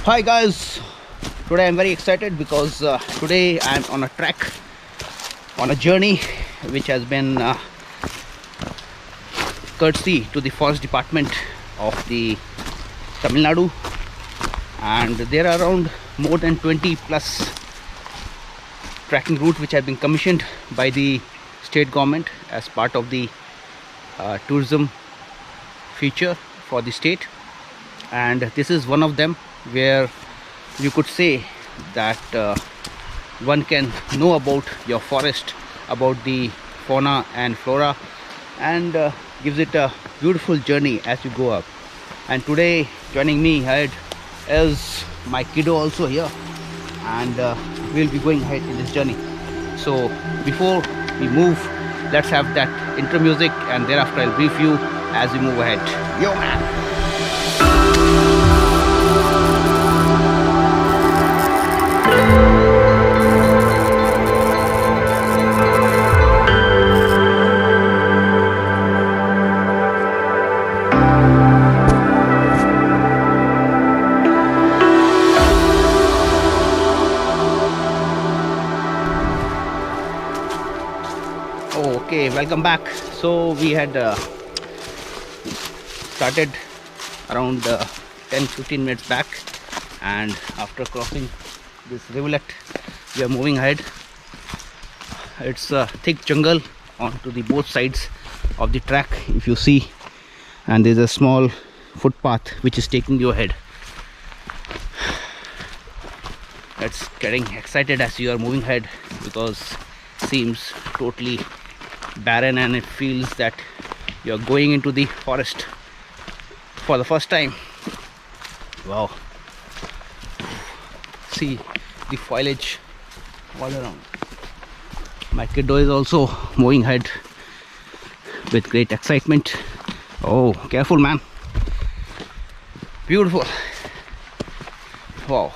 Hi guys, today I'm very excited because today I'm on a trek, on a journey which has been courtesy to the forest department of the Tamilnadu, and there are around more than 20 plus trekking routes which have been commissioned by the state government as part of the tourism feature for the state, and this is one of them where you could say that one can know about your forest, about the fauna and flora, and gives it a beautiful journey as you go up. And today joining me ahead is my kiddo also here, and we'll be going ahead in this journey. So before we move, let's have that intro music, and thereafter I'll brief you as we move ahead. Yo man! Okay, welcome back. So we had started around 10-15 minutes back, and after crossing this rivulet we are moving ahead. It's a thick jungle onto the both sides of the track, if you see, and there's a small footpath which is taking you ahead. That's getting excited as you are moving ahead because it seems totally barren and it feels that you're going into the forest for the first time. Wow, see the foliage all around. My kiddo is also moving ahead with great excitement. Oh, careful man, beautiful. Wow.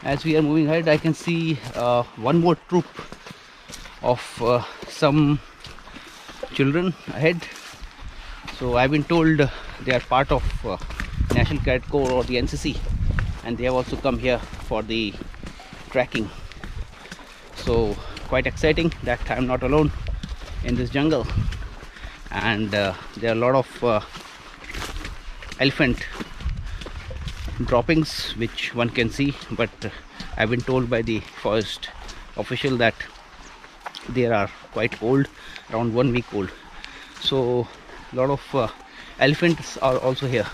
As we are moving ahead, I can see one more troop of some children ahead. So I've been told they are part of National Cadet Corps or the NCC, and they have also come here for the trekking. So quite exciting that I'm not alone in this jungle, and there are a lot of elephant droppings which one can see, but I've been told by the forest official that they are quite old, around 1 week old. So a lot of elephants are also here.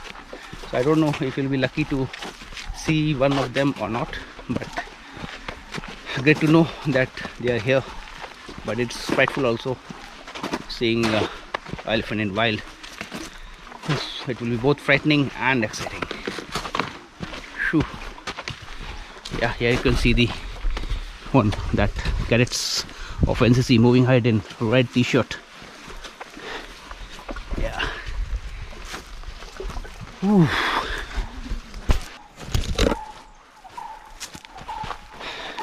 So I don't know if you'll be lucky to see one of them or not, but great to know that they are here. But it's frightful also seeing elephant in wild. It will be both frightening and exciting. Yeah, here you can see the one that cadets of NCC moving ahead in red t-shirt. Yeah. Ooh.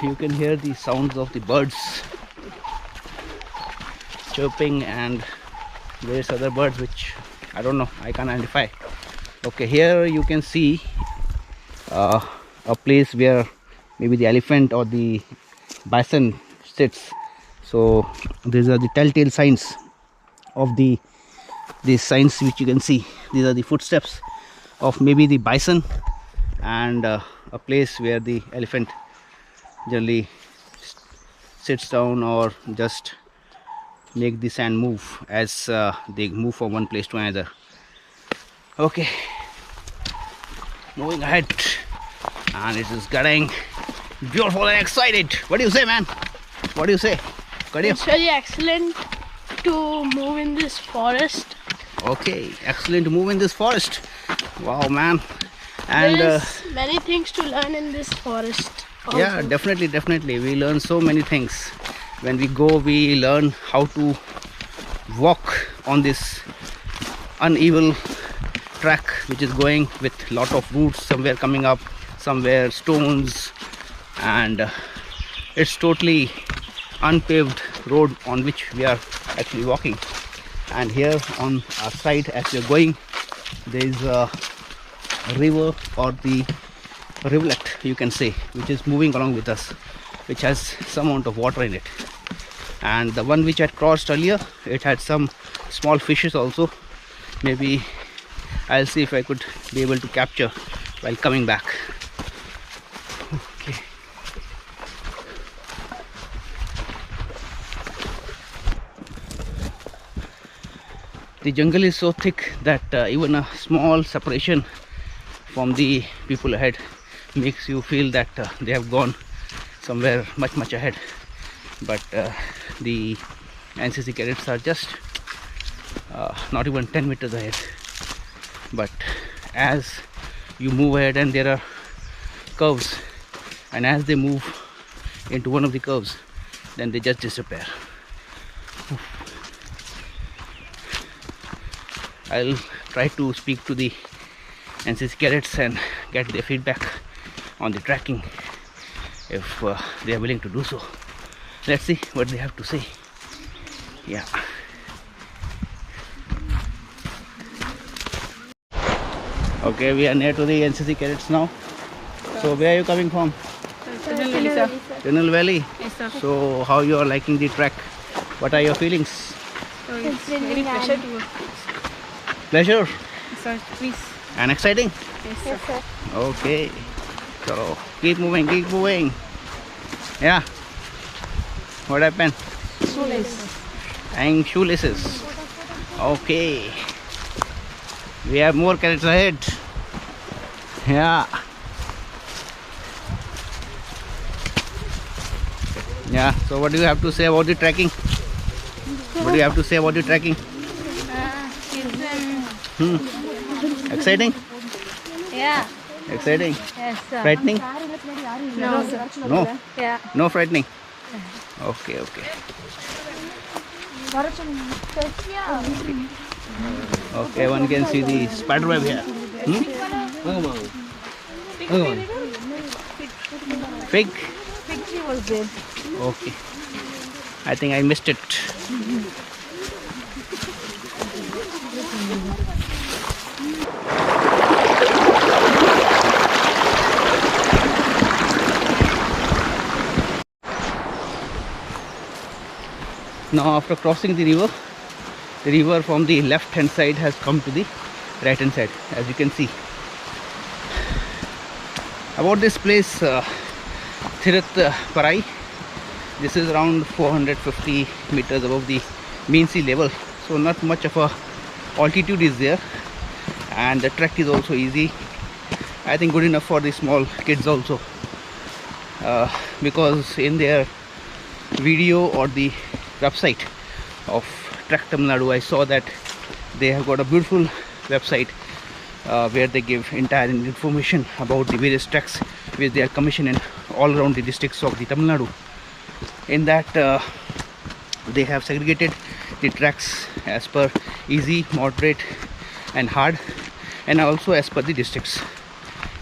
You can hear the sounds of the birds chirping, and various other birds which I don't know, I can't identify. Okay, here you can see a place where maybe the elephant or the bison sits. So these are the telltale signs of these signs which you can see. These are the footsteps of maybe the bison, and a place where the elephant generally sits down or just make the sand move as they move from one place to another. Okay, moving ahead, and it is getting beautiful and excited. What do you say, man? What do you say? It's really excellent to move in this forest. Okay, excellent to move in this forest. Wow, man. And there's many things to learn in this forest also. Yeah, definitely we learn so many things. When we go, we learn how to walk on this uneven track which is going with lot of roots, somewhere coming up, somewhere stones, and it's totally unpaved road on which we are actually walking. And here on our side, as we are going, there is a river, or the rivulet you can say, which is moving along with us, which has some amount of water in it. And the one which I crossed earlier, it had some small fishes also. Maybe I'll see if I could be able to capture while coming back. Okay. The jungle is so thick that even a small separation from the people ahead makes you feel that they have gone somewhere much ahead. But the NCC cadets are just not even 10 meters ahead. But as you move ahead, and there are curves, and as they move into one of the curves, then they just disappear. I'll try to speak to the NCC cadets and get their feedback on the tracking, if they are willing to do so. Let's see what they have to say. Yeah. Okay, we are near to the NCC cadets now. So where are you coming from? Tunnel Valley. Yes, sir. So how you are liking the track? What are your feelings? So it's very pleasure to work. Pleasure Sir, please. and exciting. Yes, sir. Okay. So keep moving, keep moving. Yeah. What happened? Shoelaces. Tying shoelaces. Okay. We have more cadets ahead. Yeah. Yeah. So what do you have to say about the trekking? What do you have to say about the trekking? Exciting? Yeah. Exciting? Yes, sir. Frightening? No, sir. No? Yeah. No frightening? Okay, okay. Okay, one can see the spider web here. Fig? Fig tree was there. Okay. I think I missed it. Now after crossing the river from the left hand side has come to the right hand side, as you can see. About this place, Theerthaparai, this is around 450 meters above the mean sea level, so not much of a altitude is there, and the trek is also easy. I think good enough for the small kids also, because in their video or the website of Trek Tamilnadu, I saw that they have got a beautiful website where they give entire information about the various treks which they are commissioned in all around the districts of the Tamil Nadu. In that they have segregated the treks as per easy, moderate and hard, and also as per the districts,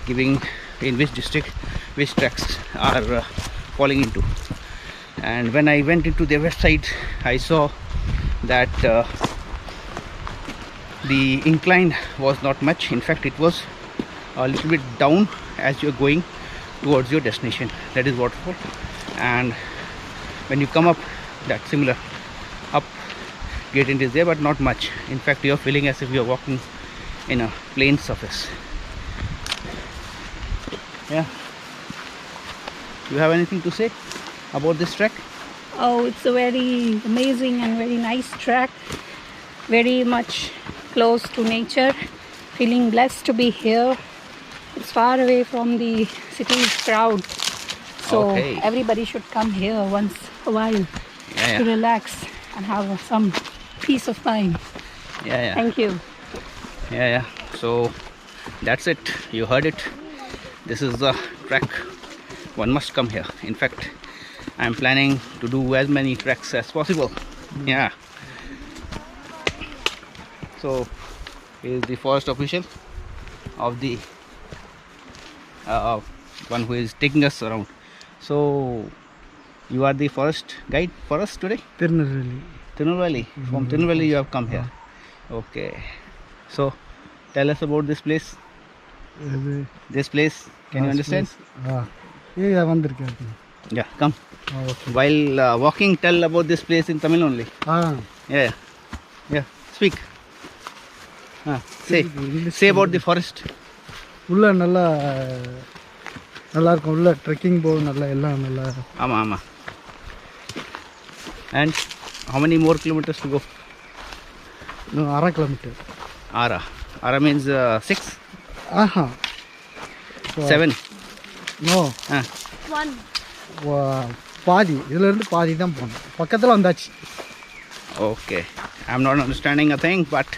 giving in which district which treks are falling into. And when I went into their website, I saw that the incline was not much. In fact, it was a little bit down as you're going towards your destination, that is waterfall. And when you come up, that similar up gradient is there, but not much. In fact, you're feeling as if you're walking in a plain surface. Yeah. You have anything to say about this trek? Oh, it's a very amazing and very nice track. Very much close to nature. Feeling blessed to be here. It's far away from the city's crowd. So Okay. everybody should come here once a while Yeah, to yeah. relax and have some peace of mind. Yeah, yeah. Thank you. Yeah. So that's it. You heard it. This is the trek. One must come here. In fact, I'm planning to do as many treks as possible. Yeah. So he is the first official of the one who is taking us around. So you are the first guide for us today? Tirunelveli. From Tirunelveli you have come here. Okay. So, tell us about this place. This place. Can you understand? Yeah, come. Okay. While walking, tell about this place in Tamil only. Yeah. Yeah. Speak. Say about the forest. உள்ள நல்லா நல்லா இருக்கும் உள்ள trekking போக நல்லா எல்லாம் நல்லா ஆமா. And how many more kilometers to go? இன்னும் 1/2 கிலோமீட்டர். Ara means 6? ஆஹா 7? நோ 1. பாதி இதுல இருந்து பாதி தான் போகணும். பக்கத்துல வந்தாச்சு. Okay. I'm not understanding a thing, but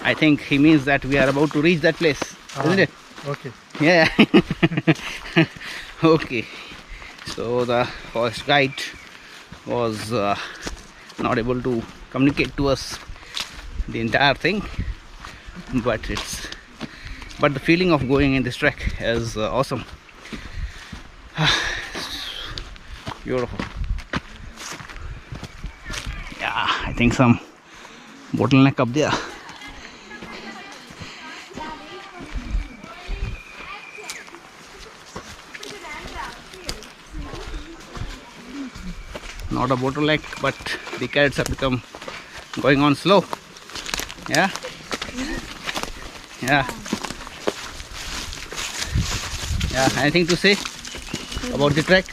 I think he means that we are about to reach that place, isn't it? Okay. Yeah. Okay. So the forest guide was not able to communicate to us the entire thing, but the feeling of going in this trek is awesome. Beautiful. Yeah, I think some bottleneck up there. Not a bottleneck, but the carrots have become going on slow. Yeah. Anything to say about the trek?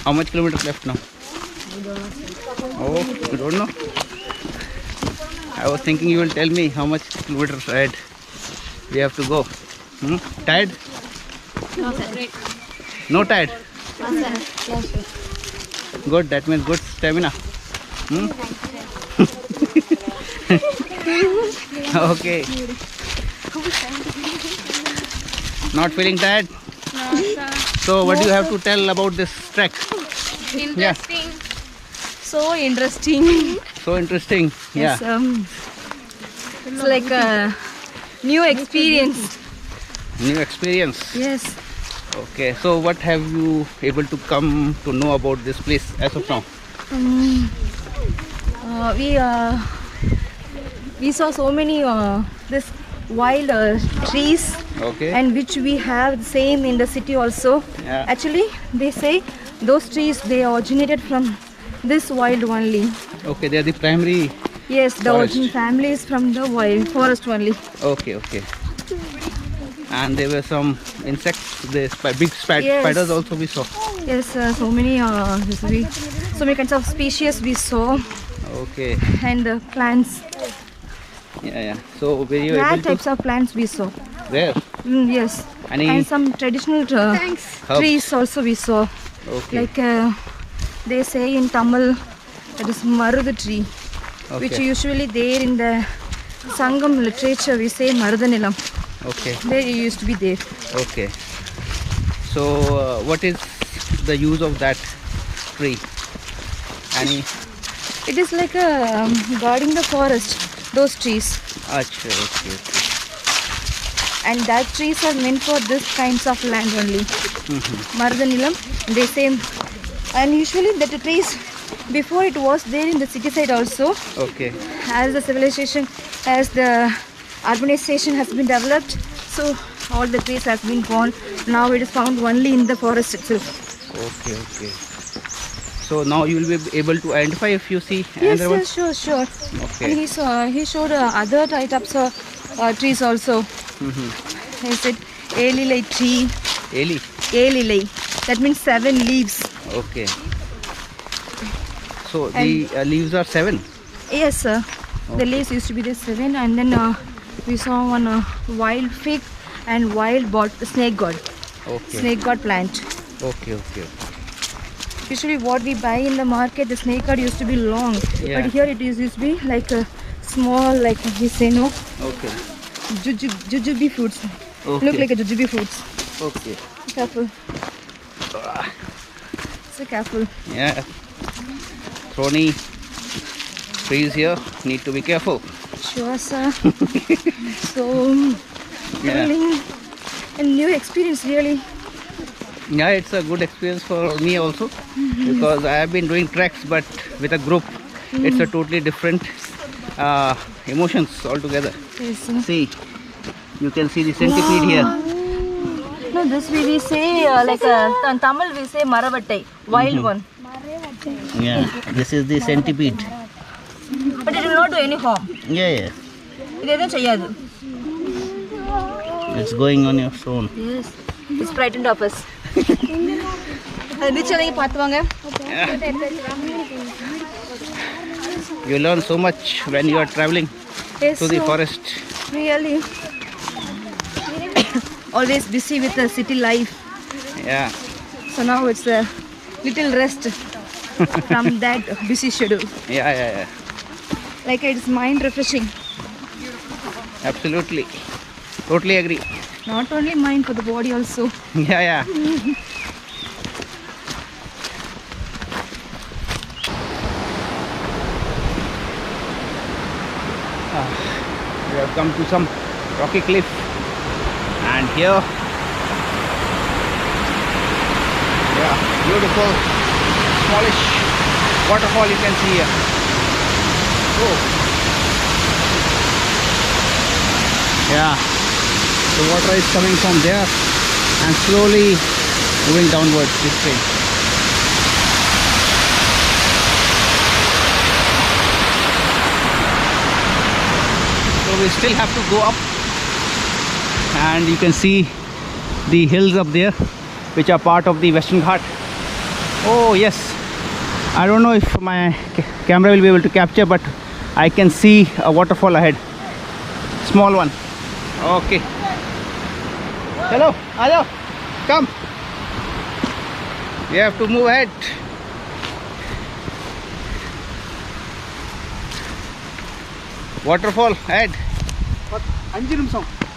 How much kilometers left now? Oh, you don't know? I was thinking you will tell me how much kilometers ahead we have to go. Tired? No, sir. No tired? No, sir. Yes, sir. Good, that means good stamina. Okay. Not feeling tired? No, sir. So what do you have to tell about this trek? Interesting. So interesting. So interesting. Yes, it's like a new experience. New experience. Yes. Okay, so what have you able to come to know about this place as of now? We saw so many this wild trees, Okay. and which we have the same in the city also. Yeah. Actually, they say those trees they originated from this wild only. Okay, they are the primary. Yes, the Forest. origin family is from the wild forest only. Okay. And there were some insects, big Yes. spiders also we saw. Yes, so many kinds of species we saw, Okay. and plants. Yeah. So were you Rare able types of plants we saw. Where? Yes. Any- And some traditional Thanks. trees also we saw. Okay. Like they say in Tamil, that is Marudha tree, which Okay. usually there in the Sangam literature we say Marudanilam. Okay. There it used to be there. Okay. So what is the use of that tree? Any? It is like guarding the forest, those trees. Achha, okay. And that trees are meant for this kinds of land only. Marudanilam, they say, and usually that trees before it was there in the city side also. Okay. As the civilization, as the urbanization has been developed, so all the trees has been gone. Now it is found only in the forest itself. Okay. So now you will be able to identify if you see Yes, another one? sure. Okay. And he showed other types of trees also. He said Elilai tree. Eli? Elilai. That means 7 leaves. Okay. So the leaves are 7? Yes, sir. The leaves used to be the 7, and then we saw one wild fig and wild snake god. Okay. Snake god plant. Okay. Usually what we buy in the market, the snake god used to be long. Yeah. But here it used to be like a small, like we say, no? Okay. Jujube fruits. Okay. Look like a jujube fruits. Okay. Careful. So careful. Yeah. Thorny trees here, need to be careful. Sure, sir. So, Yeah. thrilling and new experience, really. Yeah, it's a good experience for me also because I have been doing treks but with a group It's a totally different emotions altogether. Yes. See, you can see the centipede here. No, this we say in Tamil we say maravattai, wild one. Yeah, this is the centipede. But it will not do any harm. Yeah. It doesn't cheyadu. It's going on your own. Yes. It's frightened of us. You learn so much when you are traveling Yes, to the so forest. really. Always busy with the city life. Yeah. So now it's a little rest from that busy schedule. Yeah. Like it's mind refreshing. Absolutely. Totally agree. Not only mind, for the body also. Yeah. We have come to some rocky cliff, and here, beautiful smallish waterfall you can see here. Oh, yeah, the water is coming from there and slowly moving downwards this way. So we still have to go up, and you can see the hills up there which are part of the Western Ghats. Oh yes, I don't know if my camera will be able to capture, but I can see a waterfall ahead, small one. Okay, hello, hello, come, we have to move ahead. Waterfall ahead.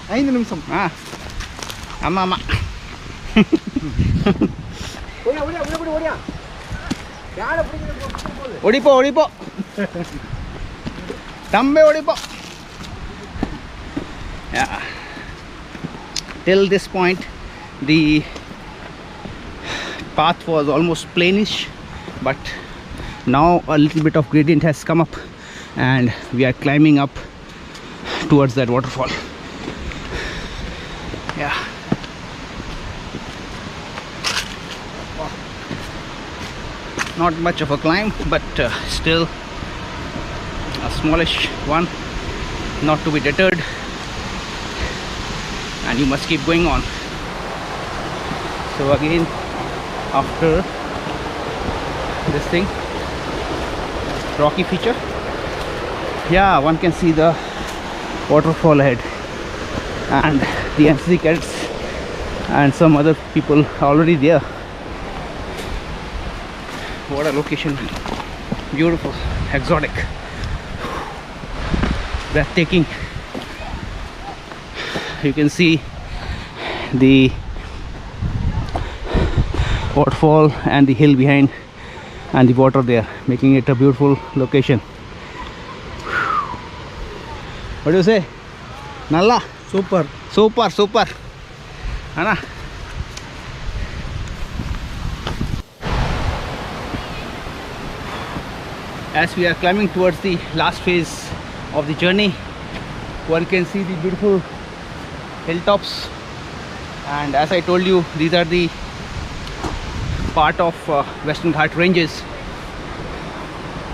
5 நிமிஷம் Ah, ஆமா ஓடிப்போ தம்பி ஓடிப்போ. Yeah, till this point the path was almost plainish, but now a little bit of gradient has come up and we are climbing up towards that waterfall. Yeah, not much of a climb, but still a smallish one, not to be deterred, and you must keep going on. So again, after this thing, rocky feature, yeah, one can see the waterfall ahead, and the NCC cadets and some other people are already there. What a location, beautiful, exotic, breathtaking. You can see the waterfall and the hill behind and the water there, making it a beautiful location. What do you say? Nalla? Super. Anna? As we are climbing towards the last phase of the journey, one can see the beautiful hilltops, and as I told you, these are the part of Western Ghats ranges,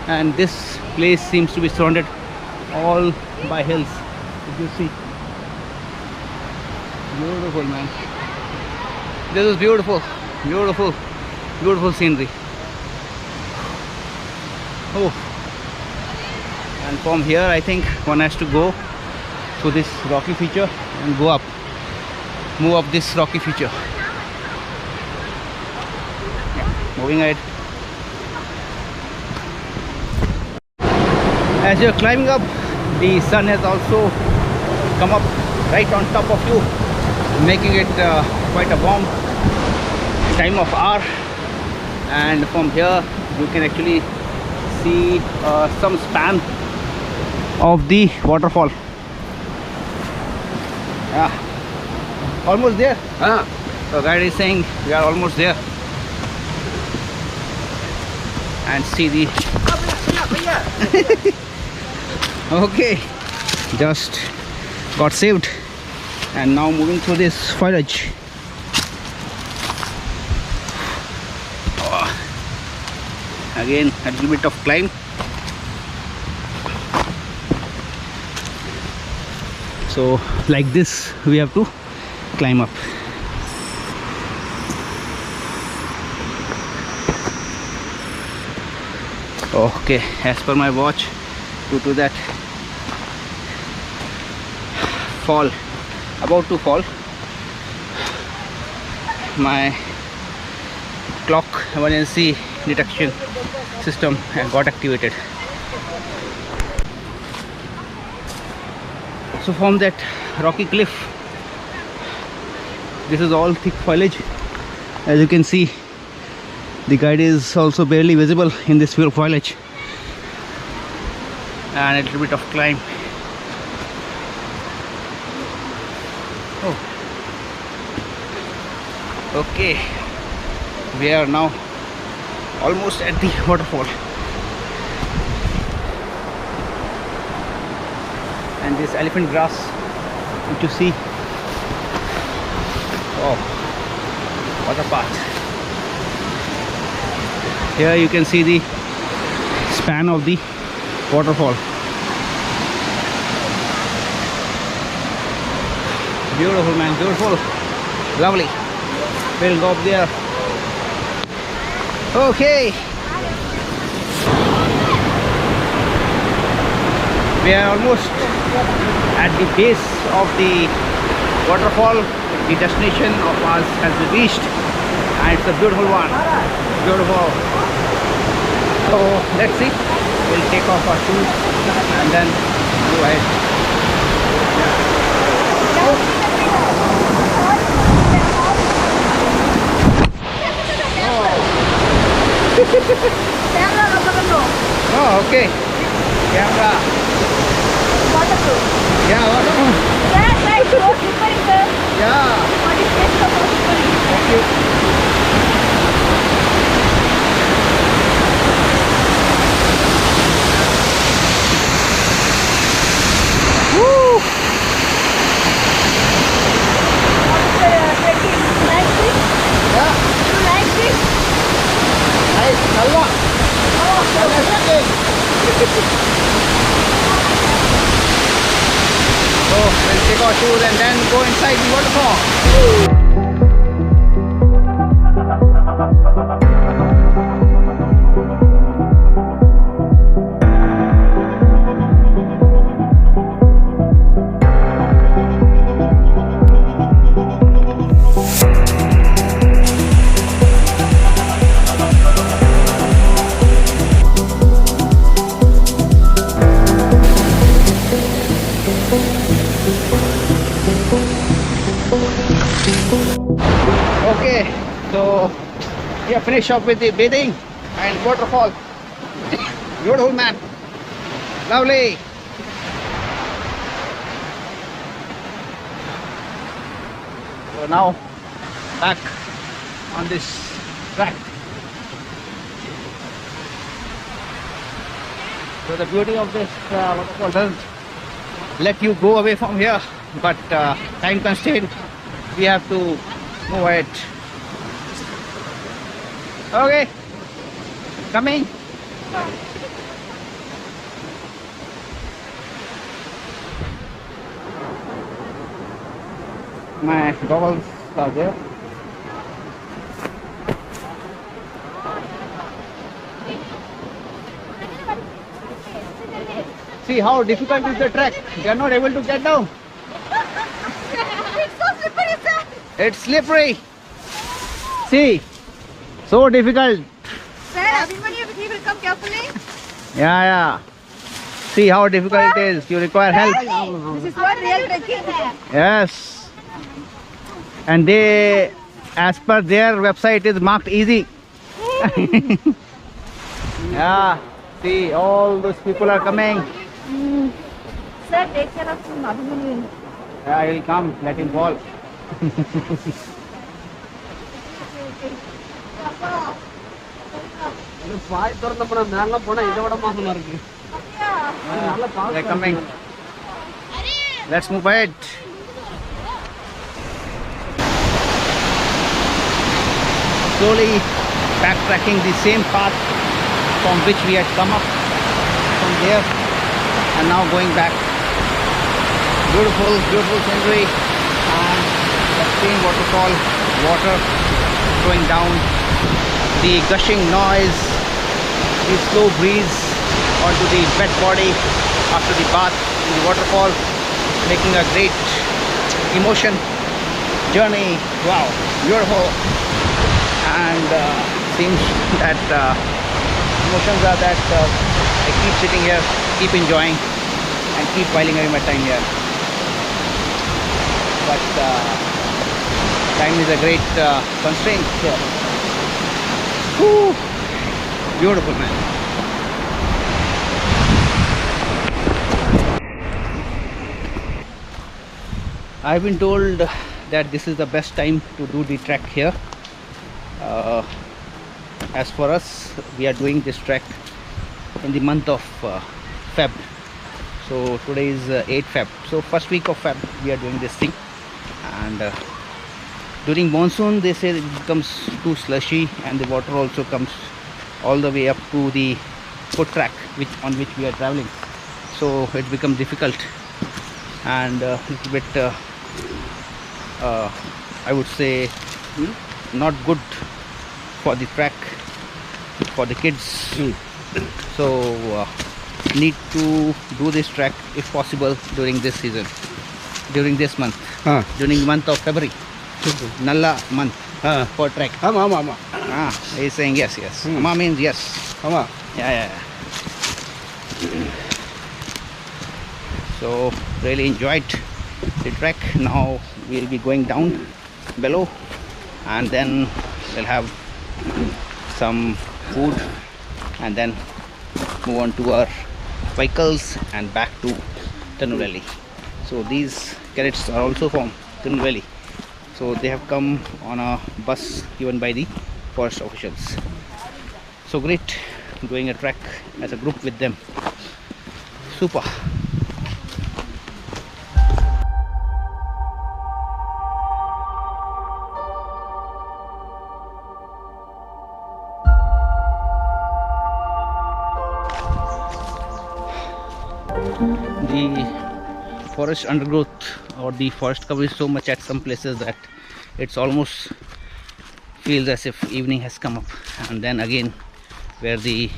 and this place seems to be surrounded all by hills. If you see, beautiful, man. This is beautiful scenery. Oh, and from here I think one has to go through this rocky feature and go up, move up this rocky feature. Yeah, moving ahead. As you're climbing up, the sun has also come up right on top of you, making it quite a warm time of hour. And from here you can actually see some span of the waterfall. Yeah, almost there. The guide is saying we are almost there. And see the Okay, just got saved and now moving through this foliage. Again a little bit of climb. So like this we have to climb up. Okay, as per my watch, due to that fall, about to fall, my clock emergency detection system got activated. So from that rocky cliff, this is all thick foliage. As you can see, the guide is also barely visible in this foliage, and a little bit of climb. Oh, okay, we are now almost at the waterfall, and this elephant grass which you see, oh, what a path. Here you can see the span of the waterfall. Beautiful, man, beautiful, lovely. We'll go up there. Okay, we are almost at the base of the waterfall. The destination of ours has been reached, and it's a beautiful one. Beautiful. So let's see. We'll take off our shoes and then go ahead. Oh, okay. Camera. Waterproof. Yeah, waterproof. Yeah, right. So slippery, sir. Yeah. What is this so slippery? Thank you. Woo! Trekking. You like this? Yeah. You like this? Nice. Nalla. Oh, So we'll take our shoes and then go inside the waterfall. Okay, so we have finished up with the bathing and waterfall. Beautiful, man. Lovely. So now back on this track. So the beauty of this waterfall doesn't let you go away from here, but time constraint, we have to move ahead. Okay, coming. My goggles are there. See how difficult is the trek. They are not able to get down. it's so slippery, sir. It's slippery. See, so difficult. Sir, everybody will come carefully. Yeah. See how difficult it is. You require help. This is what real trekking is. Yes. And they, as per their website, is marked easy. Yeah. See, all those people are coming. Sir, take care of him. Abhimanyu. Yeah, he'll come. Let him fall. They're coming. Let's move ahead. Slowly backtracking the same path from which we had come up from there, and now going back. Beautiful, beautiful scenery, and the same waterfall, water going down, the gushing noise, the slow breeze onto the wet body after the bath in the waterfall, making a great emotion journey. Wow, beautiful. And seems that emotions are that I keep sitting here, keep enjoying, and keep whiling away my time here. But time is a great constraint here. Whew. Beautiful, man. I've been told that this is the best time to do the trek here. As for us, we are doing this trek in the month of Feb. So today is 8 Feb. So first week of Feb we are doing this thing. And during monsoon they say it becomes too slushy, and the water also comes all the way up to the foot track on which we are traveling. So it becomes difficult and a little bit I would say not good for the track for the kids. So need to do this trek if possible during this season, during this month, during the month of February. Nalla month for trek. He's saying yes, yes. Ama means yes. Yeah. So really enjoyed the trek. Now we'll be going down below, and then we'll have some food and then move on to our vehicles and back to Tirunelveli. So these cadets are also from Tirunelveli. So they have come on a bus given by the forest officials. So great doing a trek as a group with them. Super. The forest undergrowth or the forest cover is so much at some places that it's almost feels as if evening has come up, and then again where the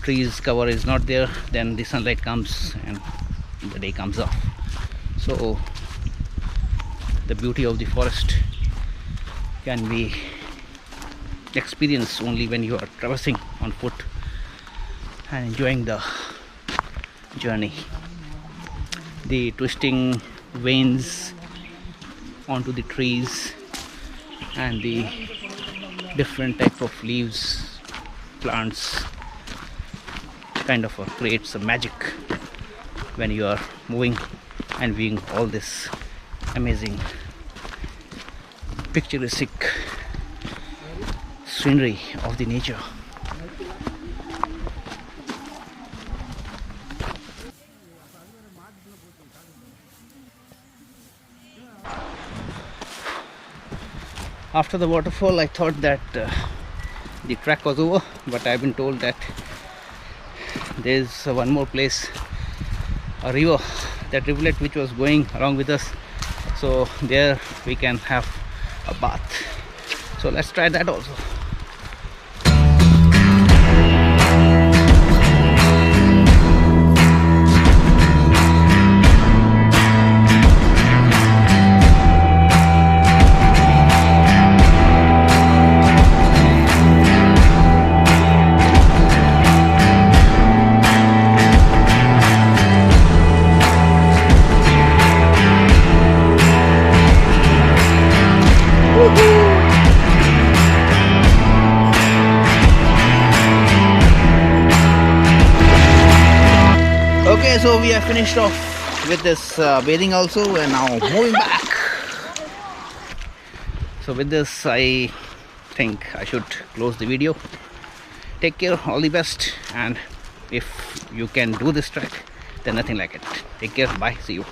trees cover is not there, then the sunlight comes and the day comes off. So the beauty of the forest can be experienced only when you are traversing on foot and enjoying the journey. The twisting veins onto the trees and the different type of leaves, plants, kind of creates a magic when you are moving and viewing all this amazing picturesque scenery of the nature. After the waterfall, I thought that the trek was over, but I've been told that there's one more place, a river, that rivulet which was going along with us. So there we can have a bath. So let's try that also. Okay, so we have finished off with this bathing also, and now moving back. So with this, I think I should close the video. take care, all the best, and if you can do this trek, then nothing like it. Take care, bye, see you.